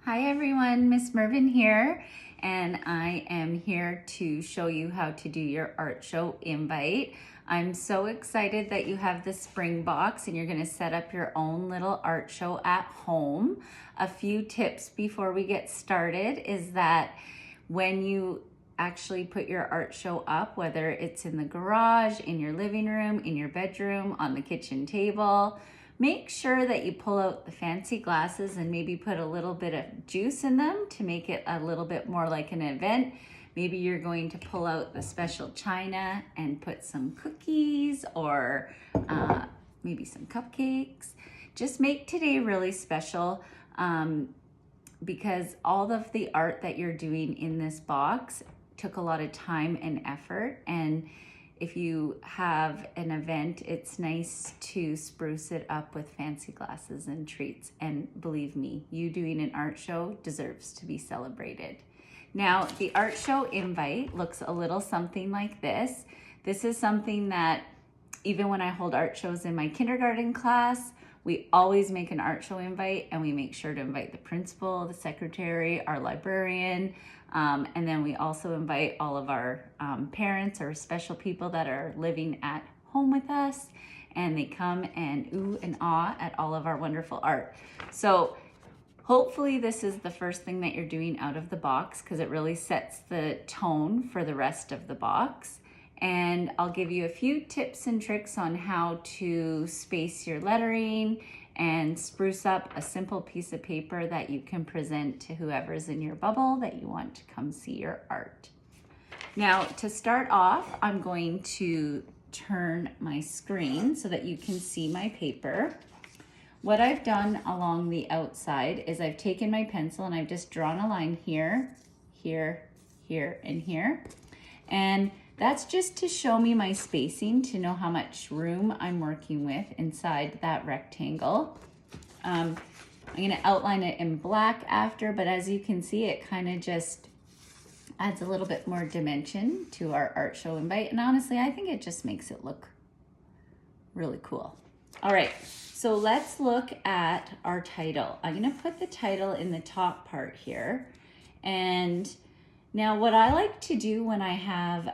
Hi everyone, Miss Mervin here, and I am here to show you how to do your art show invite. I'm so excited that you have the spring box and you're going to set up your own little art show at home. A few tips before we get started is that when you actually put your art show up, whether it's in the garage, in your living room, in your bedroom, on the kitchen table, make sure that you pull out the fancy glasses and maybe put a little bit of juice in them to make it a little bit more like an event. Maybe you're going to pull out the special china and put some cookies or maybe some cupcakes. Just make today really special because all of the art that you're doing in this box took a lot of time and effort, and if you have an event, it's nice to spruce it up with fancy glasses and treats. And believe me, you doing an art show deserves to be celebrated. Now, the art show invite looks a little something like this. This is something that even when I hold art shows in my kindergarten class, we always make an art show invite, and we make sure to invite the principal, the secretary, our librarian, and then we also invite all of our parents or special people that are living at home with us, and they come and ooh and ah at all of our wonderful art. So hopefully this is the first thing that you're doing out of the box, because it really sets the tone for the rest of the box. And I'll give you a few tips and tricks on how to space your lettering and spruce up a simple piece of paper that you can present to whoever's in your bubble that you want to come see your art. Now, to start off, I'm going to turn my screen so that you can see my paper. What I've done along the outside is I've taken my pencil and I've just drawn a line here, here, here, and here. And that's just to show me my spacing, to know how much room I'm working with inside that rectangle. I'm going to outline it in black after, but as you can see, it kind of just adds a little bit more dimension to our art show invite. And honestly, I think it just makes it look really cool. All right, so let's look at our title. I'm going to put the title in the top part here. And now what I like to do when I have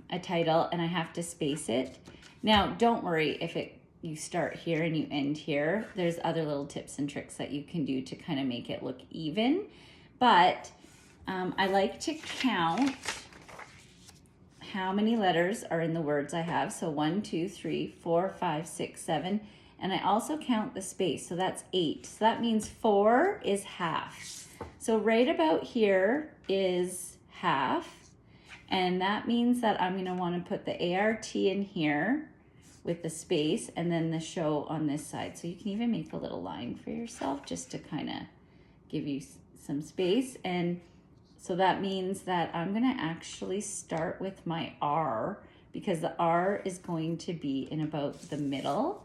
a title and I have to space it, now don't worry if you start here and you end here. There's other little tips and tricks that you can do to kind of make it look even. But I like to count how many letters are in the words I have. So 1, 2, 3, 4, 5, 6, 7. And I also count the space. So that's 8. So that means 4 is half. So right about here is half, and that means that I'm going to want to put the ART in here with the space and then the show on this side. So you can even make a little line for yourself just to kind of give you some space. And so that means that I'm going to actually start with my R, because the R is going to be in about the middle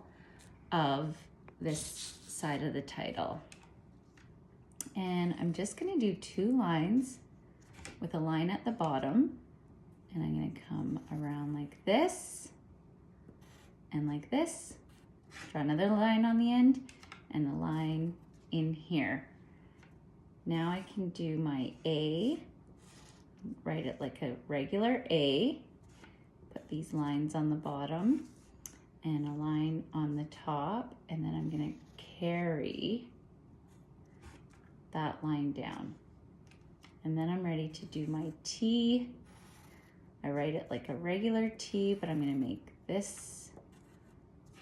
of this side of the title. And I'm just going to do 2 lines with a line at the bottom, and I'm going to come around like this and like this, draw another line on the end and a line in here. Now I can do my A, write it like a regular A, put these lines on the bottom and a line on the top, and then I'm going to carry that line down. And then I'm ready to do my T. I write it like a regular T, but I'm going to make this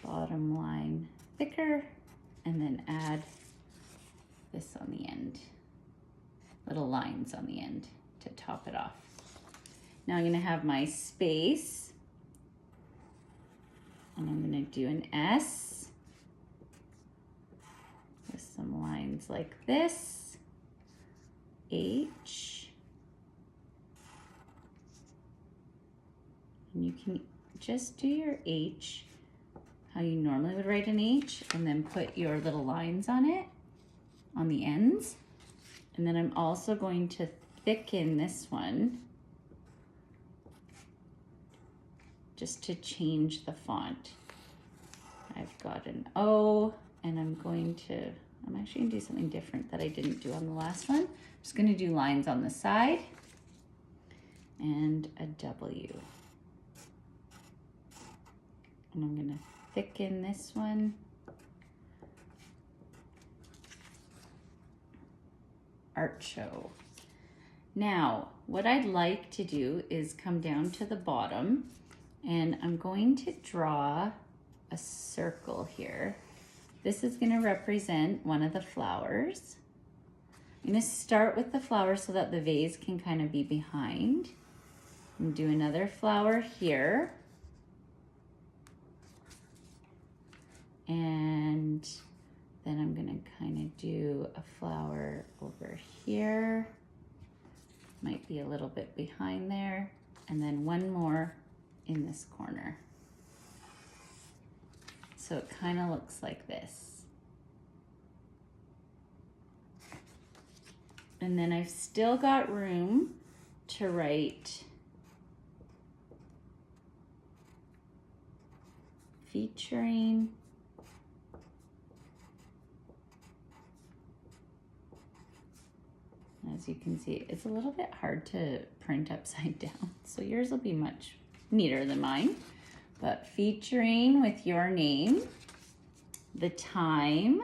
bottom line thicker and then add this on the end, little lines on the end to top it off. Now I'm going to have my space, and I'm going to do an S with some lines like this. H, and you can just do your H how you normally would write an H, and then put your little lines on it on the ends. And then I'm also going to thicken this one just to change the font. I've got an O, and I'm going to I'm actually gonna do something different that I didn't do on the last one. I'm just gonna do lines on the side and a W. And I'm gonna thicken this one. Art show. Now, what I'd like to do is come down to the bottom, and I'm going to draw a circle here. This is going to represent one of the flowers. I'm going to start with the flower so that the vase can kind of be behind. And do another flower here. And then I'm going to kind of do a flower over here. Might be a little bit behind there. And then one more in this corner. So it kind of looks like this. And then I've still got room to write featuring as you can see, it's a little bit hard to print upside down, so yours will be much neater than mine. But featuring with your name, the time,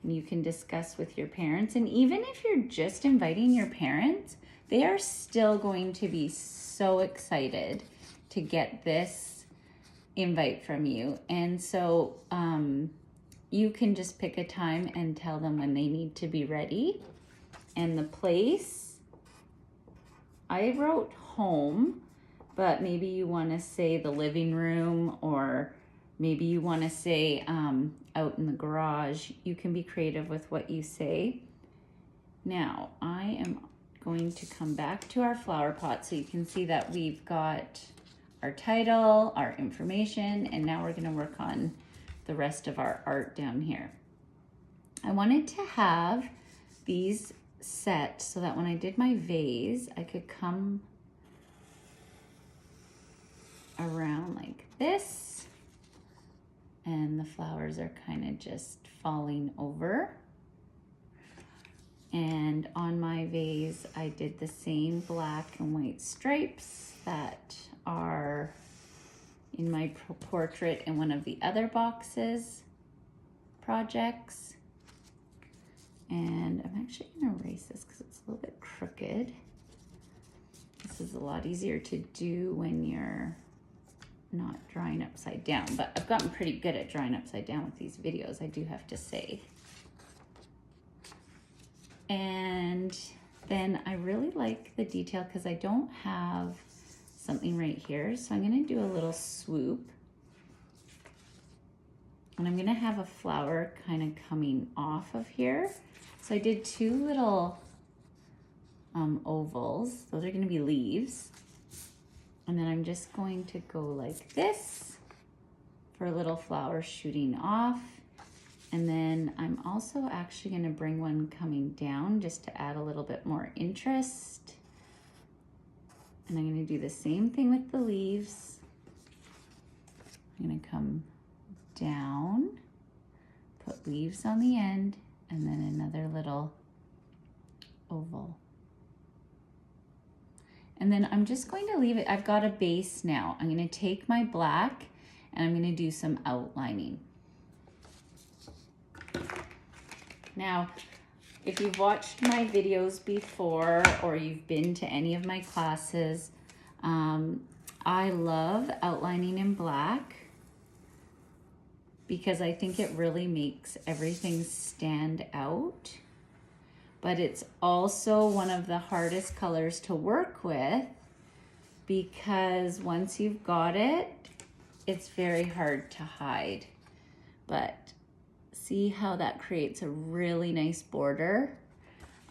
and you can discuss with your parents. And even if you're just inviting your parents, they are still going to be so excited to get this invite from you. And so you can just pick a time and tell them when they need to be ready. And the place, I wrote home, but maybe you want to say the living room, or maybe you want to say out in the garage. You can be creative with what you say. Now, I am going to come back to our flower pot so you can see that we've got our title, our information, and now we're going to work on the rest of our art down here. I wanted to have these set so that when I did my vase, I could come around like this, and the flowers are kind of just falling over. And on my vase, I did the same black and white stripes that are in my portrait in one of the other boxes projects. And I'm actually gonna erase this because it's a little bit crooked. This is a lot easier to do when you're not drawing upside down, but I've gotten pretty good at drawing upside down with these videos, I do have to say. And then I really like the detail because I don't have something right here. So I'm gonna do a little swoop. And I'm gonna have a flower kind of coming off of here. So I did two little ovals. Those are gonna be leaves. And then I'm just going to go like this for a little flower shooting off. And then I'm also actually gonna bring one coming down just to add a little bit more interest. And I'm gonna do the same thing with the leaves. I'm gonna come down, put leaves on the end, and then another little oval. And then I'm just going to leave it, I've got a base now. I'm gonna take my black and I'm gonna do some outlining. Now, if you've watched my videos before or you've been to any of my classes, I love outlining in black because I think it really makes everything stand out. But it's also one of the hardest colors to work with because once you've got it, it's very hard to hide. But see how that creates a really nice border.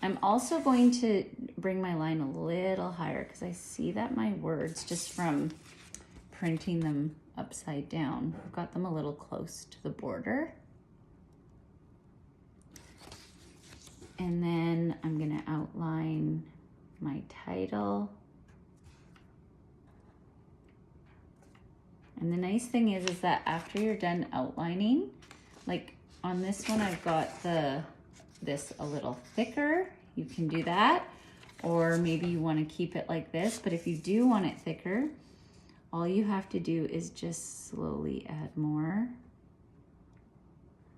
I'm also going to bring my line a little higher because I see that my words, just from printing them upside down, I've got them a little close to the border. And then I'm gonna outline my title. And the nice thing is that after you're done outlining, like On this one, I've got this a little thicker. You can do that, or maybe you want to keep it like this, but if you do want it thicker, all you have to do is just slowly add more,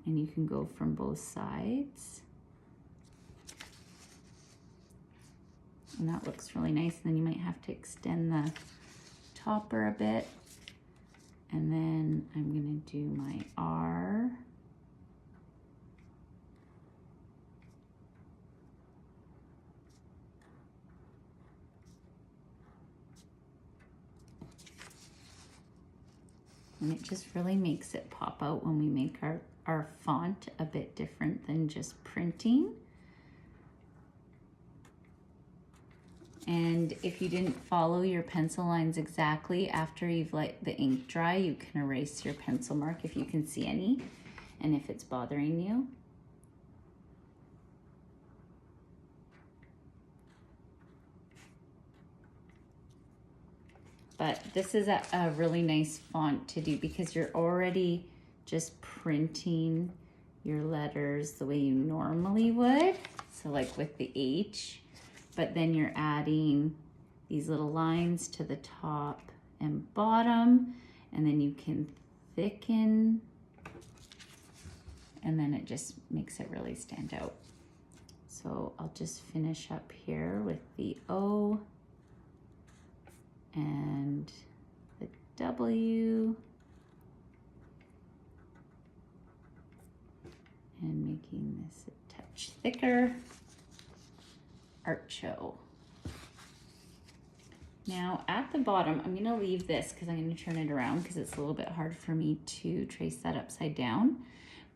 and you can go from both sides. And that looks really nice. And then you might have to extend the topper a bit. And then I'm gonna do my R. And it just really makes it pop out when we make our font a bit different than just printing. And if you didn't follow your pencil lines exactly after you've let the ink dry, you can erase your pencil mark if you can see any, and if it's bothering you. But this is a really nice font to do because you're already just printing your letters the way you normally would. So like with the H, but then you're adding these little lines to the top and bottom, and then you can thicken, and then it just makes it really stand out. So I'll just finish up here with the O and the W, and making this a touch thicker. Art Show. Now at the bottom, I'm gonna leave this because I'm gonna turn it around because it's a little bit hard for me to trace that upside down.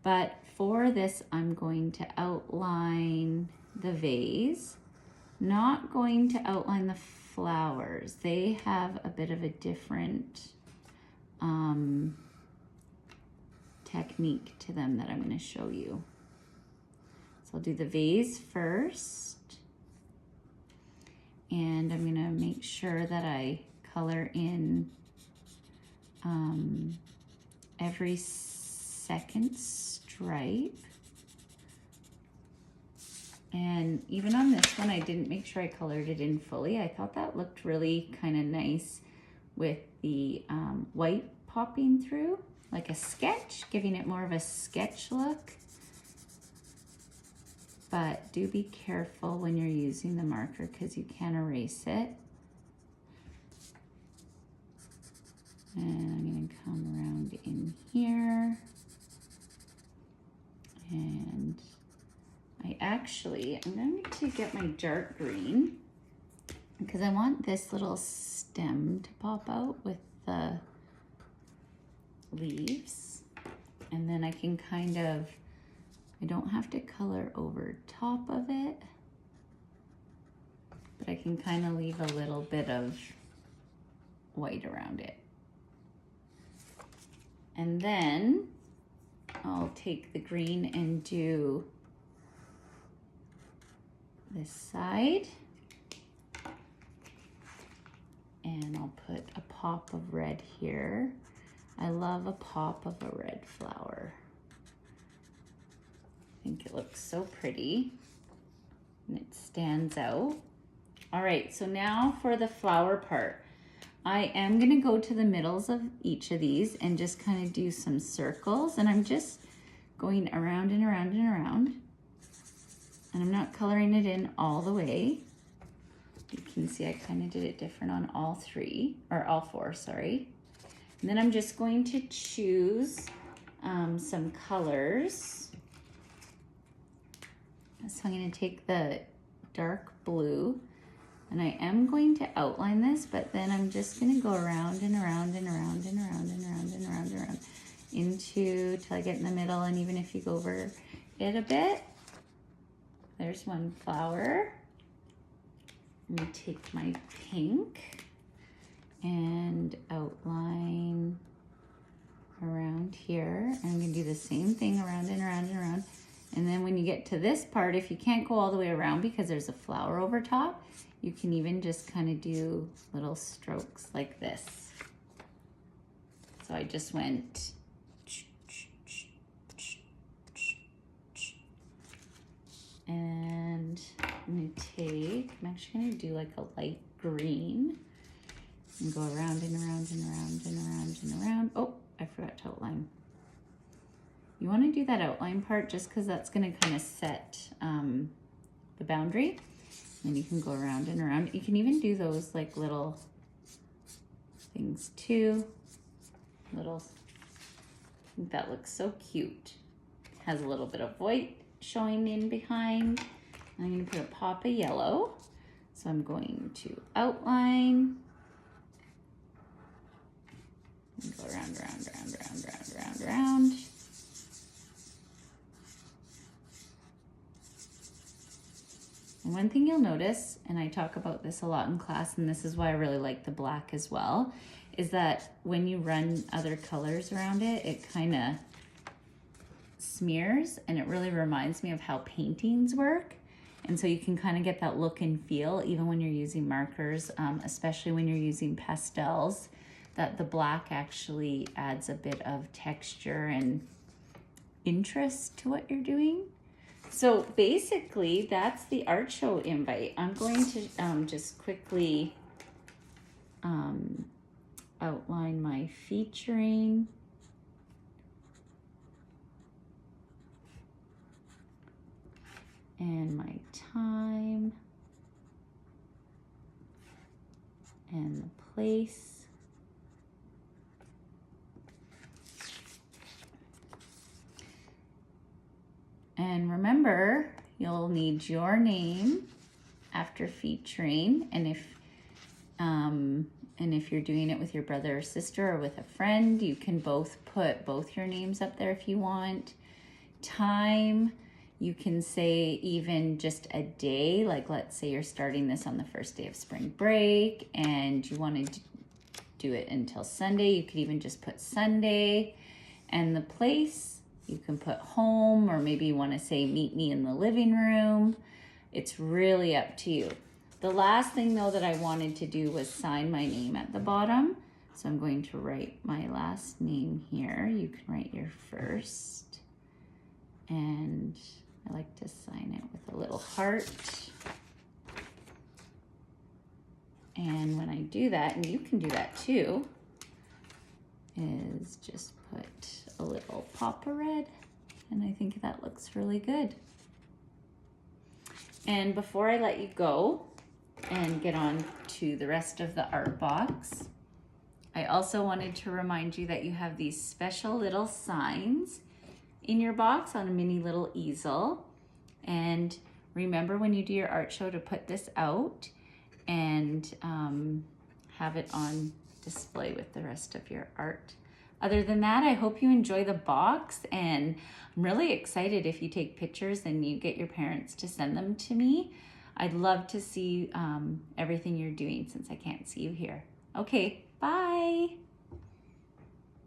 But for this, I'm going to outline the vase, not going to outline the flowers. They have a bit of a different technique to them that I'm gonna show you. So I'll do the vase first. And I'm gonna make sure that I color in every second stripe. And even on this one, I didn't make sure I colored it in fully. I thought that looked really kind of nice with the white popping through, like a sketch, giving it more of a sketch look. But do be careful when you're using the marker because you can erase it. And I'm gonna come around in here. And I'm going to get my dark green because I want this little stem to pop out with the leaves. And then I can kind of, I don't have to color over top of it, but I can kind of leave a little bit of white around it. And then I'll take the green and do this side. And I'll put a pop of red here. I love a pop of a red flower. I think it looks so pretty and it stands out. All right, so now for the flower part. I am gonna go to the middles of each of these and just kind of do some circles, and I'm just going around and around and around. And I'm not coloring it in all the way. You can see I kind of did it different on all four, sorry. And then I'm just going to choose some colors. So I'm going to take the dark blue, and I am going to outline this, but then I'm just going to go around and around and around and around and around and around and around till I get in the middle. And even if you go over it a bit, there's one flower. Let me take my pink and outline around here. And I'm gonna do the same thing around and around and around. And then when you get to this part, if you can't go all the way around because there's a flower over top, you can even just kind of do little strokes like this. So I just went I'm actually gonna do like a light green and go around and around and around and around and around. Oh, I forgot to outline. You wanna do that outline part just because that's gonna kind of set the boundary. And you can go around and around. You can even do those like little things too. Little, I think that looks so cute. Has a little bit of white showing in behind. I'm going to put a pop of yellow. So I'm going to outline. And go around, around, around, around, around, around, around. And one thing you'll notice, and I talk about this a lot in class, and this is why I really like the black as well, is that when you run other colors around it, it kind of smears, and it really reminds me of how paintings work. And so you can kind of get that look and feel even when you're using markers, especially when you're using pastels, that the black actually adds a bit of texture and interest to what you're doing. So basically that's the art show invite. I'm going to just quickly outline my featuring. And my time and the place. And remember, you'll need your name after featuring, and if you're doing it with your brother or sister or with a friend, you can both put both your names up there if you want. Time. You can say even just a day, like let's say you're starting this on the first day of spring break and you want to do it until Sunday. You could even just put Sunday. And the place, you can put home, or maybe you want to say meet me in the living room. It's really up to you. The last thing though that I wanted to do was sign my name at the bottom. So I'm going to write my last name here. You can write your first. And I like to sign it with a little heart. And when I do that, and you can do that too, is just put a little pop of red. And I think that looks really good. And before I let you go and get on to the rest of the art box, I also wanted to remind you that you have these special little signs in your box on a mini little easel. And remember when you do your art show to put this out and have it on display with the rest of your art. Other than that, I hope you enjoy the box, and I'm really excited if you take pictures and you get your parents to send them to me. I'd love to see everything you're doing since I can't see you here. Okay, bye.